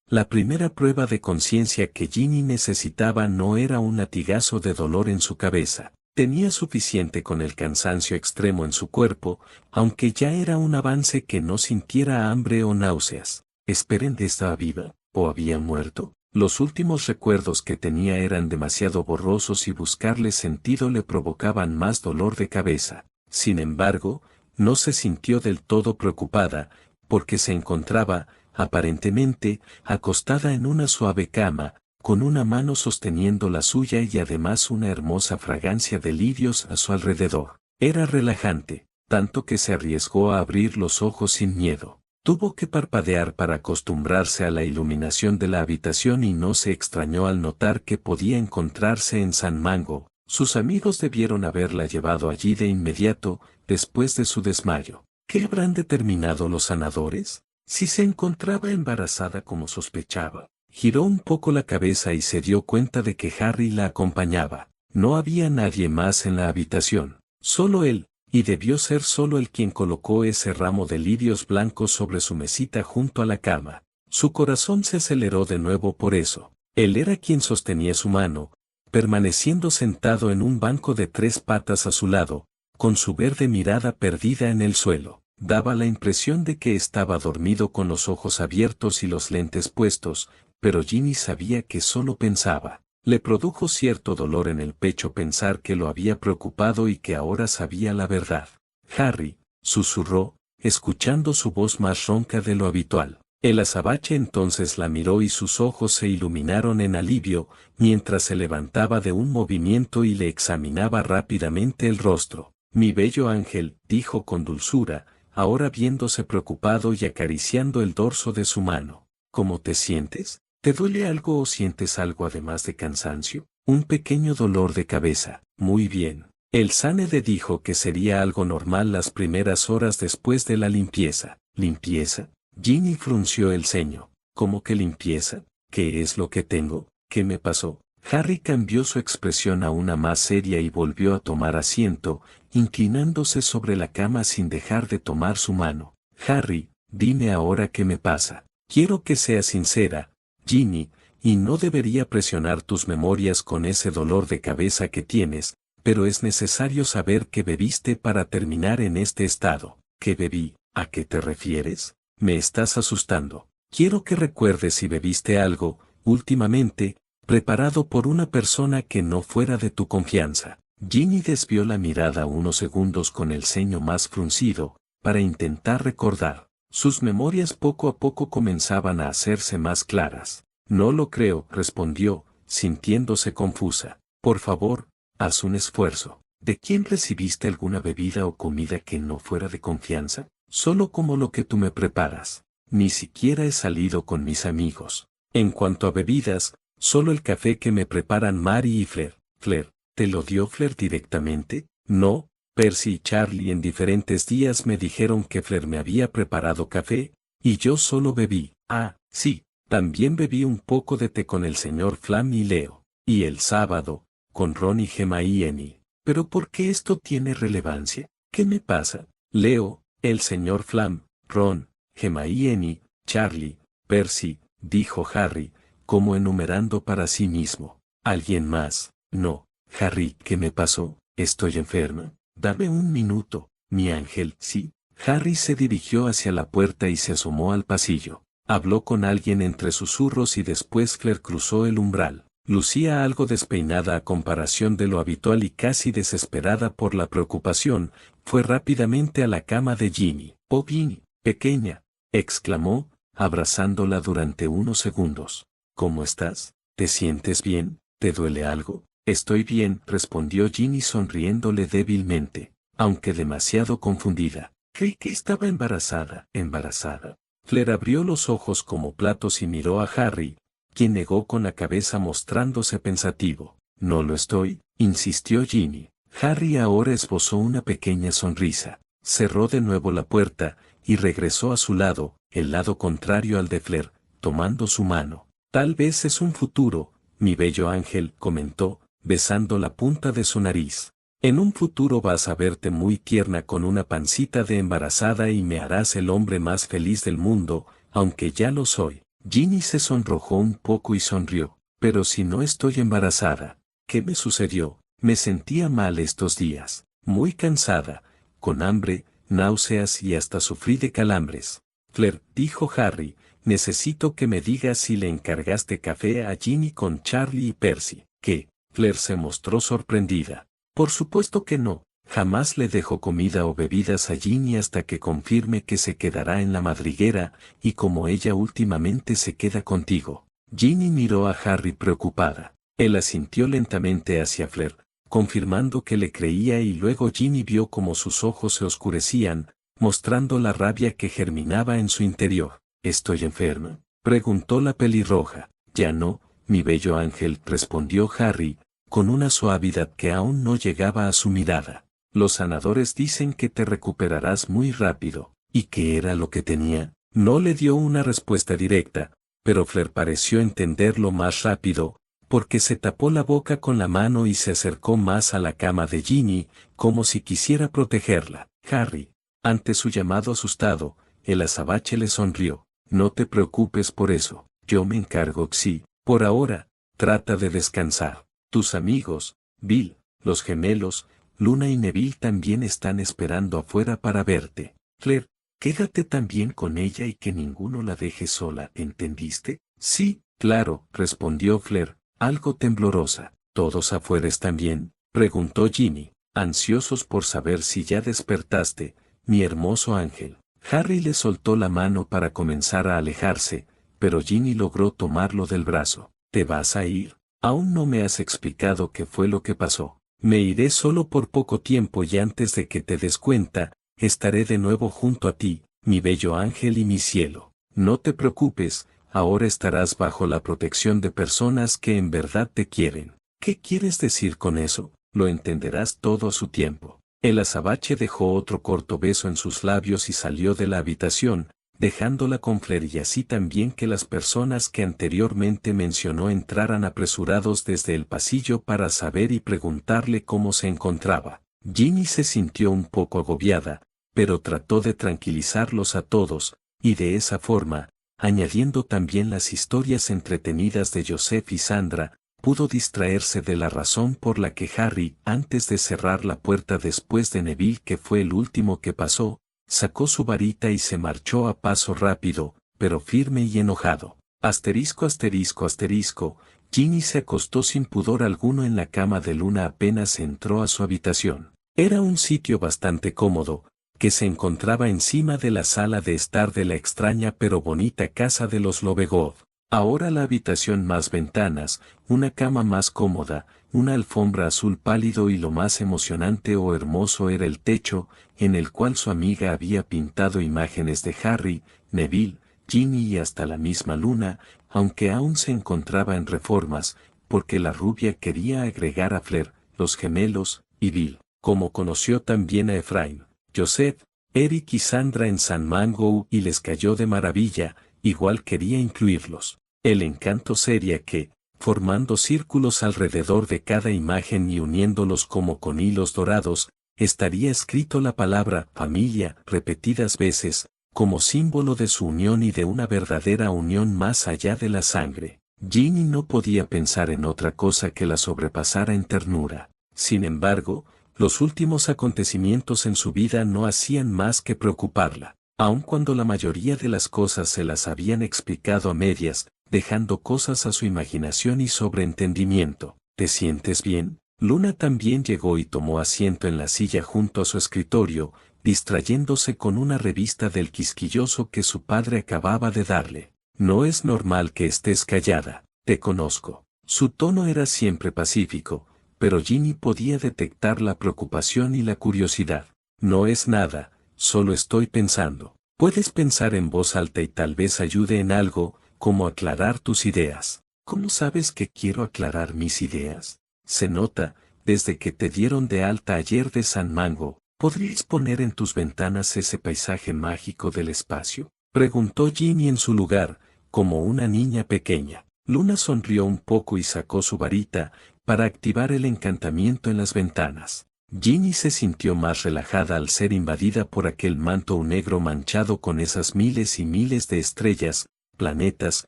La primera prueba de conciencia que Ginny necesitaba no era un latigazo de dolor en su cabeza. Tenía suficiente con el cansancio extremo en su cuerpo, aunque ya era un avance que no sintiera hambre o náuseas. ¿Esperen, estaba viva, o había muerto? Los últimos recuerdos que tenía eran demasiado borrosos y buscarle sentido le provocaban más dolor de cabeza. Sin embargo, no se sintió del todo preocupada, porque se encontraba, aparentemente, acostada en una suave cama, con una mano sosteniendo la suya y además una hermosa fragancia de lirios a su alrededor. Era relajante, tanto que se arriesgó a abrir los ojos sin miedo. Tuvo que parpadear para acostumbrarse a la iluminación de la habitación y no se extrañó al notar que podía encontrarse en San Mango. Sus amigos debieron haberla llevado allí de inmediato, después de su desmayo. ¿Qué habrán determinado los sanadores? Si se encontraba embarazada como sospechaba. Giró un poco la cabeza y se dio cuenta de que Harry la acompañaba. No había nadie más en la habitación, solo él, y debió ser solo él quien colocó ese ramo de lirios blancos sobre su mesita junto a la cama. Su corazón se aceleró de nuevo por eso. Él era quien sostenía su mano, permaneciendo sentado en un banco de 3 patas a su lado, con su verde mirada perdida en el suelo. Daba la impresión de que estaba dormido con los ojos abiertos y los lentes puestos, pero Ginny sabía que solo pensaba. Le produjo cierto dolor en el pecho pensar que lo había preocupado y que ahora sabía la verdad. Harry, susurró, escuchando su voz más ronca de lo habitual. El azabache entonces la miró y sus ojos se iluminaron en alivio, mientras se levantaba de un movimiento y le examinaba rápidamente el rostro. Mi bello ángel, dijo con dulzura, ahora viéndose preocupado y acariciando el dorso de su mano. ¿Cómo te sientes? ¿Te duele algo o sientes algo además de cansancio? Un pequeño dolor de cabeza. Muy bien. El Sanede dijo que sería algo normal las primeras horas después de la limpieza. ¿Limpieza? Ginny frunció el ceño. ¿Cómo que limpieza? ¿Qué es lo que tengo? ¿Qué me pasó? Harry cambió su expresión a una más seria y volvió a tomar asiento, inclinándose sobre la cama sin dejar de tomar su mano. Harry, dime ahora qué me pasa. Quiero que seas sincera, Ginny, y no debería presionar tus memorias con ese dolor de cabeza que tienes, pero es necesario saber qué bebiste para terminar en este estado. ¿Qué bebí? ¿A qué te refieres? Me estás asustando. Quiero que recuerdes si bebiste algo, últimamente, preparado por una persona que no fuera de tu confianza. Ginny desvió la mirada unos segundos con el ceño más fruncido, para intentar recordar. Sus memorias poco a poco comenzaban a hacerse más claras. No lo creo, respondió, sintiéndose confusa. Por favor, haz un esfuerzo. ¿De quién recibiste alguna bebida o comida que no fuera de confianza? Solo como lo que tú me preparas. Ni siquiera he salido con mis amigos. En cuanto a bebidas, solo el café que me preparan Mary y Flair. Flair, ¿te lo dio Flair directamente? No, Percy y Charlie en diferentes días me dijeron que Flair me había preparado café, y yo solo bebí. Ah, sí, también bebí un poco de té con el señor Flam y Leo. Y el sábado, con Ron y Gemma y Annie. ¿Pero por qué esto tiene relevancia? ¿Qué me pasa? Leo, el señor Flam, Ron, Gemma y Annie, Charlie, Percy, dijo Harry, como enumerando para sí mismo. ¿Alguien más? No. Harry, ¿qué me pasó? ¿Estoy enferma? Dame un minuto, mi ángel. Sí. Harry se dirigió hacia la puerta y se asomó al pasillo. Habló con alguien entre susurros y después Flair cruzó el umbral. Lucía algo despeinada a comparación de lo habitual y casi desesperada por la preocupación, fue rápidamente a la cama de Ginny. «Oh Ginny, pequeña», exclamó, abrazándola durante unos segundos. «¿Cómo estás? ¿Te sientes bien? ¿Te duele algo?» «Estoy bien», respondió Ginny sonriéndole débilmente, aunque demasiado confundida. «Creí que estaba embarazada». ¿Embarazada? Flair abrió los ojos como platos y miró a Harry, quien negó con la cabeza mostrándose pensativo. «No lo estoy», insistió Ginny. Harry ahora esbozó una pequeña sonrisa, cerró de nuevo la puerta, y regresó a su lado, el lado contrario al de Flair, tomando su mano. «Tal vez es un futuro, mi bello ángel», comentó, besando la punta de su nariz. «En un futuro vas a verte muy tierna con una pancita de embarazada y me harás el hombre más feliz del mundo, aunque ya lo soy». Ginny se sonrojó un poco y sonrió. «Pero si no estoy embarazada, ¿qué me sucedió? Me sentía mal estos días, muy cansada, con hambre, náuseas y hasta sufrí de calambres». «Flair», dijo Harry, «necesito que me digas si le encargaste café a Ginny con Charlie y Percy». «¿Qué?» Flair se mostró sorprendida. «Por supuesto que no. Jamás le dejo comida o bebidas a Ginny hasta que confirme que se quedará en la madriguera, y como ella últimamente se queda contigo». Ginny miró a Harry preocupada. Él asintió lentamente hacia Flair, confirmando que le creía, y luego Ginny vio como sus ojos se oscurecían, mostrando la rabia que germinaba en su interior. «¿Estoy enferma?», preguntó la pelirroja. «Ya no, mi bello ángel», respondió Harry, con una suavidad que aún no llegaba a su mirada. «Los sanadores dicen que te recuperarás muy rápido». ¿Y qué era lo que tenía? No le dio una respuesta directa, pero Flair pareció entenderlo más rápido, porque se tapó la boca con la mano y se acercó más a la cama de Ginny, como si quisiera protegerla. «Harry». Ante su llamado asustado, el azabache le sonrió. «No te preocupes por eso, yo me encargo. Sí, por ahora, trata de descansar. Tus amigos, Bill, los gemelos, Luna y Neville también están esperando afuera para verte. Flair, quédate también con ella y que ninguno la deje sola, ¿entendiste?» «Sí, claro», respondió Flair, algo temblorosa. «¿Todos afuera están bien?», preguntó Ginny, ansiosos por saber si ya despertaste, mi hermoso ángel. Harry le soltó la mano para comenzar a alejarse, pero Ginny logró tomarlo del brazo. «¿Te vas a ir? Aún no me has explicado qué fue lo que pasó». «Me iré solo por poco tiempo y antes de que te des cuenta, estaré de nuevo junto a ti, mi bello ángel y mi cielo. No te preocupes, ahora estarás bajo la protección de personas que en verdad te quieren». «¿Qué quieres decir con eso?». «Lo entenderás todo a su tiempo». El azabache dejó otro corto beso en sus labios y salió de la habitación, dejándola con Flair, y así también que las personas que anteriormente mencionó entraran apresurados desde el pasillo para saber y preguntarle cómo se encontraba. Ginny se sintió un poco agobiada, pero trató de tranquilizarlos a todos, y de esa forma, añadiendo también las historias entretenidas de Joseph y Sandra, pudo distraerse de la razón por la que Harry, antes de cerrar la puerta después de Neville, que fue el último que pasó, sacó su varita y se marchó a paso rápido, pero firme y enojado. Asterisco asterisco asterisco, Ginny se acostó sin pudor alguno en la cama de Luna apenas entró a su habitación. Era un sitio bastante cómodo, que se encontraba encima de la sala de estar de la extraña pero bonita casa de los Lovegod. Ahora la habitación más ventanas, una cama más cómoda, una alfombra azul pálido y lo más emocionante o hermoso era el techo, en el cual su amiga había pintado imágenes de Harry, Neville, Ginny y hasta la misma Luna, aunque aún se encontraba en reformas, porque la rubia quería agregar a Fleur, los gemelos, y Bill, como conoció también a Efraín, Joseph, Eric y Sandra en San Mango y les cayó de maravilla, igual quería incluirlos. El encanto sería que, formando círculos alrededor de cada imagen y uniéndolos como con hilos dorados, estaría escrito la palabra familia repetidas veces, como símbolo de su unión y de una verdadera unión más allá de la sangre. Ginny no podía pensar en otra cosa que la sobrepasara en ternura. Sin embargo, los últimos acontecimientos en su vida no hacían más que preocuparla, aun cuando la mayoría de las cosas se las habían explicado a medias, dejando cosas a su imaginación y sobreentendimiento. ¿Te sientes bien? Luna también llegó y tomó asiento en la silla junto a su escritorio, distrayéndose con una revista del quisquilloso que su padre acababa de darle. No es normal que estés callada, te conozco. Su tono era siempre pacífico, pero Ginny podía detectar la preocupación y la curiosidad. No es nada, solo estoy pensando. Puedes pensar en voz alta y tal vez ayude en algo, como aclarar tus ideas. ¿Cómo sabes que quiero aclarar mis ideas? Se nota, desde que te dieron de alta ayer de San Mango. ¿Podrías poner en tus ventanas ese paisaje mágico del espacio? Preguntó Ginny en su lugar, como una niña pequeña. Luna sonrió un poco y sacó su varita, para activar el encantamiento en las ventanas. Ginny se sintió más relajada al ser invadida por aquel manto negro manchado con esas miles y miles de estrellas, planetas,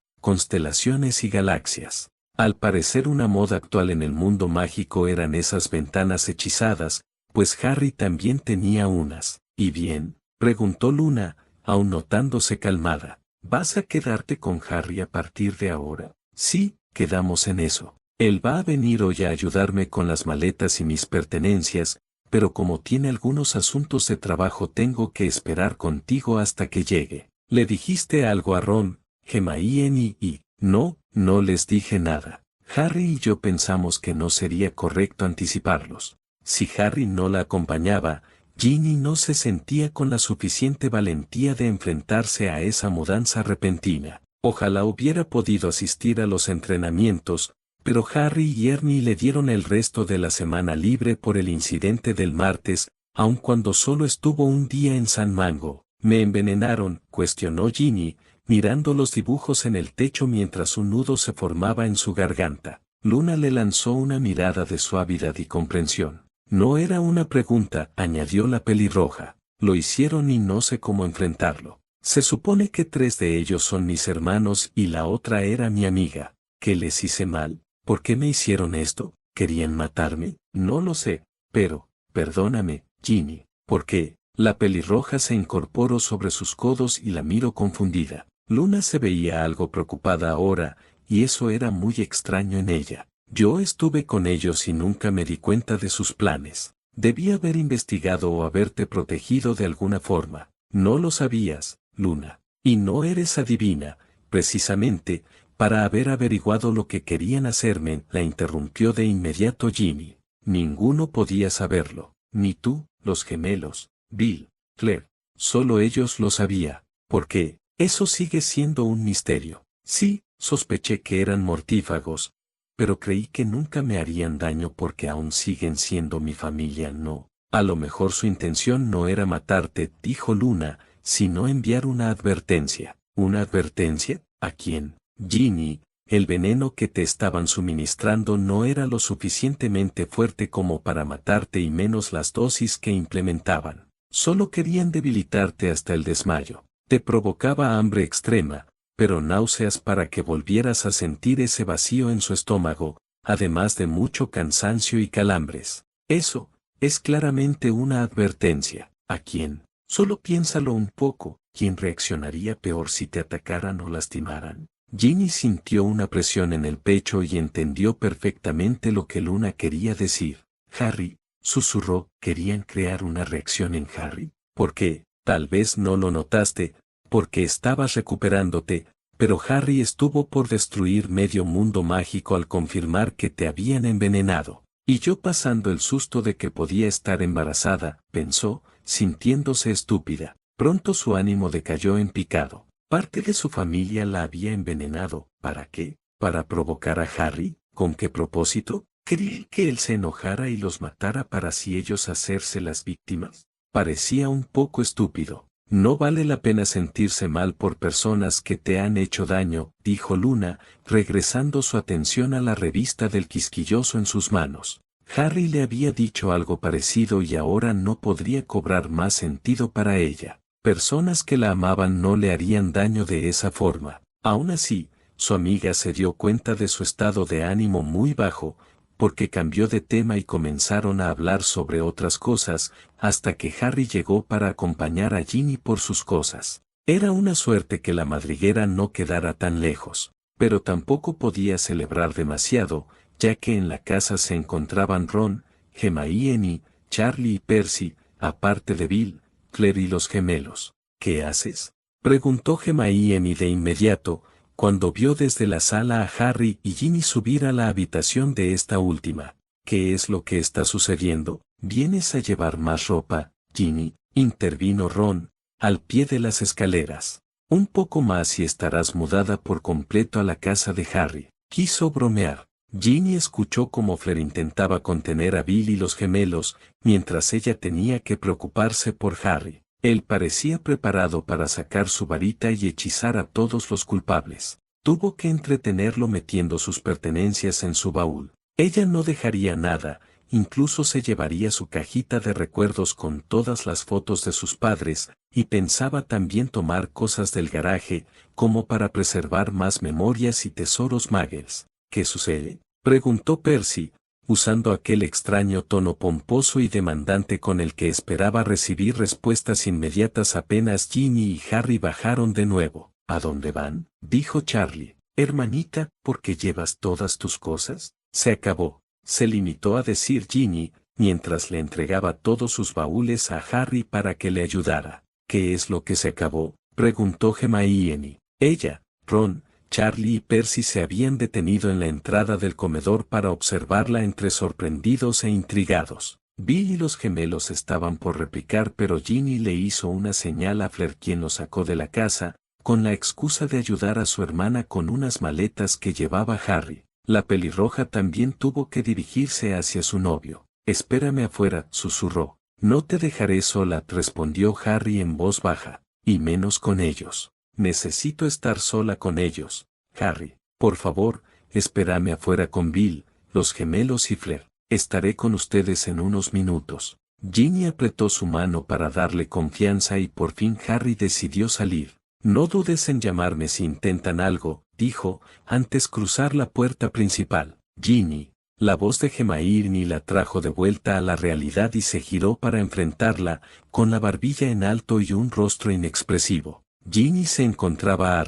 constelaciones y galaxias. Al parecer una moda actual en el mundo mágico eran esas ventanas hechizadas, pues Harry también tenía unas. ¿Y bien? Preguntó Luna, aún notándose calmada. ¿Vas a quedarte con Harry a partir de ahora? Sí, quedamos en eso. Él va a venir hoy a ayudarme con las maletas y mis pertenencias, pero como tiene algunos asuntos de trabajo tengo que esperar contigo hasta que llegue. ¿Le dijiste algo a Ron, Hermione y? No, no les dije nada. Harry y yo pensamos que no sería correcto anticiparlos. Si Harry no la acompañaba, Ginny no se sentía con la suficiente valentía de enfrentarse a esa mudanza repentina. Ojalá hubiera podido asistir a los entrenamientos, pero Harry y Ernie le dieron el resto de la semana libre por el incidente del martes, aun cuando solo estuvo un día en San Mango. ¿Me envenenaron?, cuestionó Ginny, mirando los dibujos en el techo mientras un nudo se formaba en su garganta. Luna le lanzó una mirada de suavidad y comprensión. No era una pregunta, añadió la pelirroja. Lo hicieron y no sé cómo enfrentarlo. Se supone que 3 de ellos son mis hermanos y la otra era mi amiga. ¿Qué les hice mal? ¿Por qué me hicieron esto? ¿Querían matarme? No lo sé, pero, perdóname, Ginny. ¿Por qué? La pelirroja se incorporó sobre sus codos y la miró confundida. Luna se veía algo preocupada ahora, y eso era muy extraño en ella. Yo estuve con ellos y nunca me di cuenta de sus planes. Debí haber investigado o haberte protegido de alguna forma. No lo sabías, Luna. Y no eres adivina, precisamente, para haber averiguado lo que querían hacerme, la interrumpió de inmediato Ginny. Ninguno podía saberlo, ni tú, los gemelos, Bill, Fleur. Solo ellos lo sabían. ¿Por qué? Eso sigue siendo un misterio. Sí, sospeché que eran mortífagos, pero creí que nunca me harían daño porque aún siguen siendo mi familia. No. A lo mejor su intención no era matarte, dijo Luna, sino enviar una advertencia. ¿Una advertencia? ¿A quién? Ginny, el veneno que te estaban suministrando no era lo suficientemente fuerte como para matarte y menos las dosis que implementaban. Solo querían debilitarte hasta el desmayo. Te provocaba hambre extrema, pero náuseas para que volvieras a sentir ese vacío en su estómago, además de mucho cansancio y calambres. Eso es claramente una advertencia. ¿A quién? Solo piénsalo un poco. ¿Quién reaccionaría peor si te atacaran o lastimaran? Ginny sintió una presión en el pecho y entendió perfectamente lo que Luna quería decir. Harry, susurró, ¿querían crear una reacción en Harry? ¿Por qué? Tal vez no lo notaste, porque estabas recuperándote, pero Harry estuvo por destruir medio mundo mágico al confirmar que te habían envenenado. Y yo pasando el susto de que podía estar embarazada, pensó, sintiéndose estúpida. Pronto su ánimo decayó en picado. Parte de su familia la había envenenado. ¿Para qué? ¿Para provocar a Harry? ¿Con qué propósito? ¿Querían que él se enojara y los matara para así ellos hacerse las víctimas? Parecía un poco estúpido. No vale la pena sentirse mal por personas que te han hecho daño, dijo Luna, regresando su atención a la revista del quisquilloso en sus manos. Harry le había dicho algo parecido y ahora no podría cobrar más sentido para ella. Personas que la amaban no le harían daño de esa forma. Aún así, su amiga se dio cuenta de su estado de ánimo muy bajo, porque cambió de tema y comenzaron a hablar sobre otras cosas, hasta que Harry llegó para acompañar a Ginny por sus cosas. Era una suerte que la madriguera no quedara tan lejos, pero tampoco podía celebrar demasiado, ya que en la casa se encontraban Ron, Hermione, Charlie y Percy, aparte de Bill, Claire y los gemelos. ¿Qué haces?, preguntó Hermione de inmediato, cuando vio desde la sala a Harry y Ginny subir a la habitación de esta última. ¿Qué es lo que está sucediendo? ¿Vienes a llevar más ropa, Ginny?, intervino Ron, al pie de las escaleras. Un poco más y estarás mudada por completo a la casa de Harry. Quiso bromear. Ginny escuchó cómo Fleur intentaba contener a Bill y los gemelos, mientras ella tenía que preocuparse por Harry. Él parecía preparado para sacar su varita y hechizar a todos los culpables. Tuvo que entretenerlo metiendo sus pertenencias en su baúl. Ella no dejaría nada, incluso se llevaría su cajita de recuerdos con todas las fotos de sus padres, y pensaba también tomar cosas del garaje, como para preservar más memorias y tesoros muggles. ¿Qué sucede?, preguntó Percy, usando aquel extraño tono pomposo y demandante con el que esperaba recibir respuestas inmediatas apenas Ginny y Harry bajaron de nuevo. ¿A dónde van?, dijo Charlie. Hermanita, ¿por qué llevas todas tus cosas? Se acabó, se limitó a decir Ginny, mientras le entregaba todos sus baúles a Harry para que le ayudara. ¿Qué es lo que se acabó?, preguntó Hermione. Ella, Ron, Charlie y Percy se habían detenido en la entrada del comedor para observarla entre sorprendidos e intrigados. Bill y los gemelos estaban por replicar, pero Ginny le hizo una señal a Fleur, quien lo sacó de la casa, con la excusa de ayudar a su hermana con unas maletas que llevaba Harry. La pelirroja también tuvo que dirigirse hacia su novio. Espérame afuera, susurró. No te dejaré sola, respondió Harry en voz baja, y menos con ellos. Necesito estar sola con ellos. Harry, por favor, espérame afuera con Bill, los gemelos y Fleur. Estaré con ustedes en unos minutos. Ginny apretó su mano para darle confianza y por fin Harry decidió salir. No dudes en llamarme si intentan algo, dijo, antes cruzar la puerta principal. Ginny. La voz de Hermione la trajo de vuelta a la realidad y se giró para enfrentarla, con la barbilla en alto y un rostro inexpresivo. Ginny se encontraba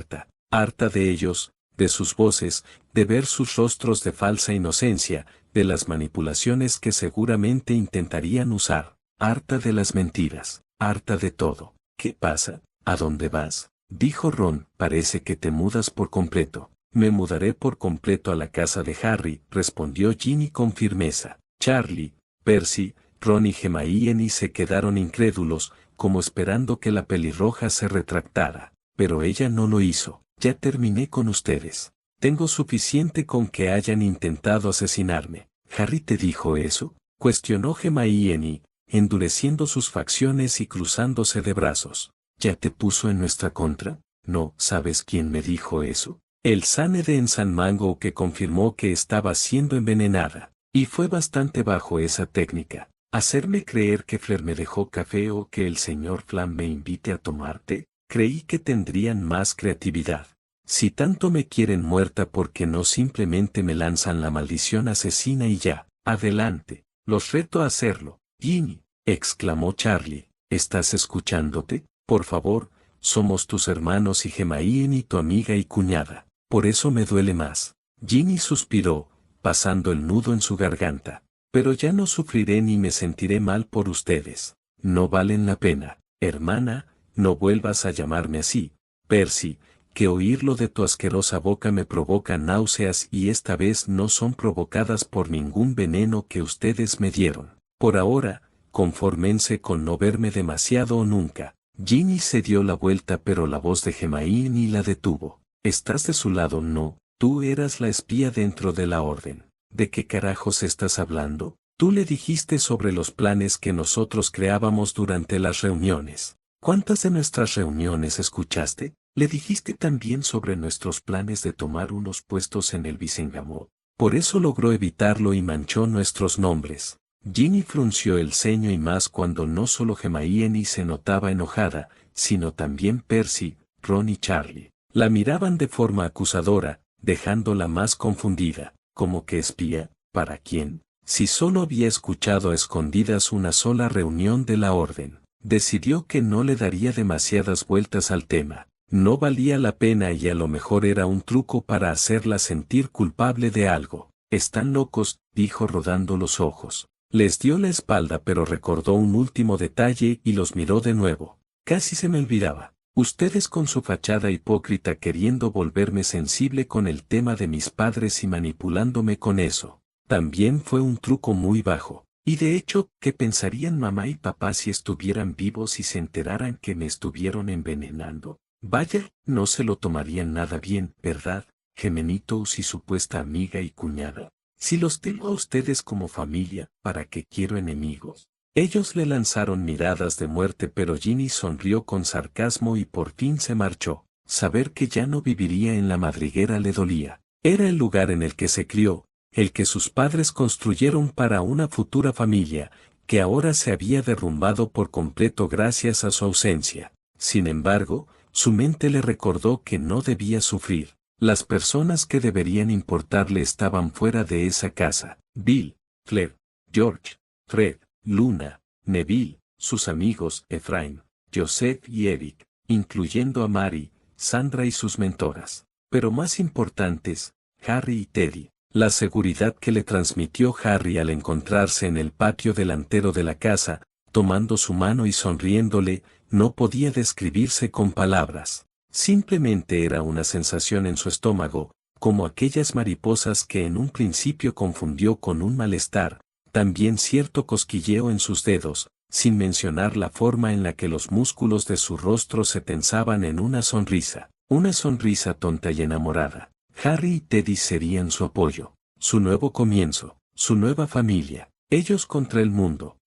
harta de ellos, de sus voces, de ver sus rostros de falsa inocencia, de las manipulaciones que seguramente intentarían usar, harta de las mentiras, harta de todo. ¿Qué pasa? ¿A dónde vas?, dijo Ron. Parece que te mudas por completo. Me mudaré por completo a la casa de Harry, respondió Ginny con firmeza. Charlie, Percy, Ron y Hermione se quedaron incrédulos, como esperando que la pelirroja se retractara, pero ella no lo hizo. Ya terminé con ustedes. Tengo suficiente con que hayan intentado asesinarme. ¿Harry te dijo eso?, cuestionó Hermione, endureciendo sus facciones y cruzándose de brazos. ¿Ya te puso en nuestra contra? No, ¿sabes quién me dijo eso? El Sane de Ensanmango, que confirmó que estaba siendo envenenada. Y fue bastante bajo esa técnica. ¿Hacerme creer que Fleur me dejó café o que el señor Flam me invite a tomar té? Creí que tendrían más creatividad. Si tanto me quieren muerta, ¿por qué no simplemente me lanzan la maldición asesina y ya? Adelante, los reto a hacerlo. Ginny, exclamó Charlie, ¿estás escuchándote? Por favor, somos tus hermanos y Gemaien y tu amiga y cuñada. Por eso me duele más. Ginny suspiró, pasando el nudo en su garganta. Pero ya no sufriré ni me sentiré mal por ustedes. No valen la pena. Hermana, no vuelvas a llamarme así. Percy, que oírlo de tu asquerosa boca me provoca náuseas y esta vez no son provocadas por ningún veneno que ustedes me dieron. Por ahora, confórmense con no verme demasiado o nunca. Ginny se dio la vuelta, pero la voz de Gemain la detuvo. ¿Estás de su lado? No, tú eras la espía dentro de la orden. ¿De qué carajos estás hablando? Tú le dijiste sobre los planes que nosotros creábamos durante las reuniones. ¿Cuántas de nuestras reuniones escuchaste? Le dijiste también sobre nuestros planes de tomar unos puestos en el Vicengamot. Por eso logró evitarlo y manchó nuestros nombres. Ginny frunció el ceño y más cuando no solo Gemain se notaba enojada, sino también Percy, Ron y Charlie. La miraban de forma acusadora, dejándola más confundida. ¿Cómo que espía? ¿Para quién? Si solo había escuchado a escondidas una sola reunión de la orden. Decidió que no le daría demasiadas vueltas al tema. No valía la pena y a lo mejor era un truco para hacerla sentir culpable de algo. Están locos, dijo rodando los ojos. Les dio la espalda pero recordó un último detalle y los miró de nuevo. Casi se me olvidaba. Ustedes con su fachada hipócrita queriendo volverme sensible con el tema de mis padres y manipulándome con eso. También fue un truco muy bajo. Y de hecho, ¿qué pensarían mamá y papá si estuvieran vivos y se enteraran que me estuvieron envenenando? Vaya, no se lo tomarían nada bien, ¿verdad, Gemenitos y supuesta amiga y cuñada? Si los tengo a ustedes como familia, ¿para qué quiero enemigos? Ellos le lanzaron miradas de muerte pero Ginny sonrió con sarcasmo y por fin se marchó. Saber que ya no viviría en la madriguera le dolía. Era el lugar en el que se crió, el que sus padres construyeron para una futura familia, que ahora se había derrumbado por completo gracias a su ausencia. Sin embargo, su mente le recordó que no debía sufrir. Las personas que deberían importarle estaban fuera de esa casa. Bill, Claire, George, Fred, Luna, Neville, sus amigos Efraín, Joseph y Eric, incluyendo a Mary, Sandra y sus mentoras. Pero más importantes, Harry y Teddy. La seguridad que le transmitió Harry al encontrarse en el patio delantero de la casa, tomando su mano y sonriéndole, no podía describirse con palabras. Simplemente era una sensación en su estómago, como aquellas mariposas que en un principio confundió con un malestar, también cierto cosquilleo en sus dedos, sin mencionar la forma en la que los músculos de su rostro se tensaban en una sonrisa tonta y enamorada. Harry y Teddy serían su apoyo, su nuevo comienzo, su nueva familia, ellos contra el mundo.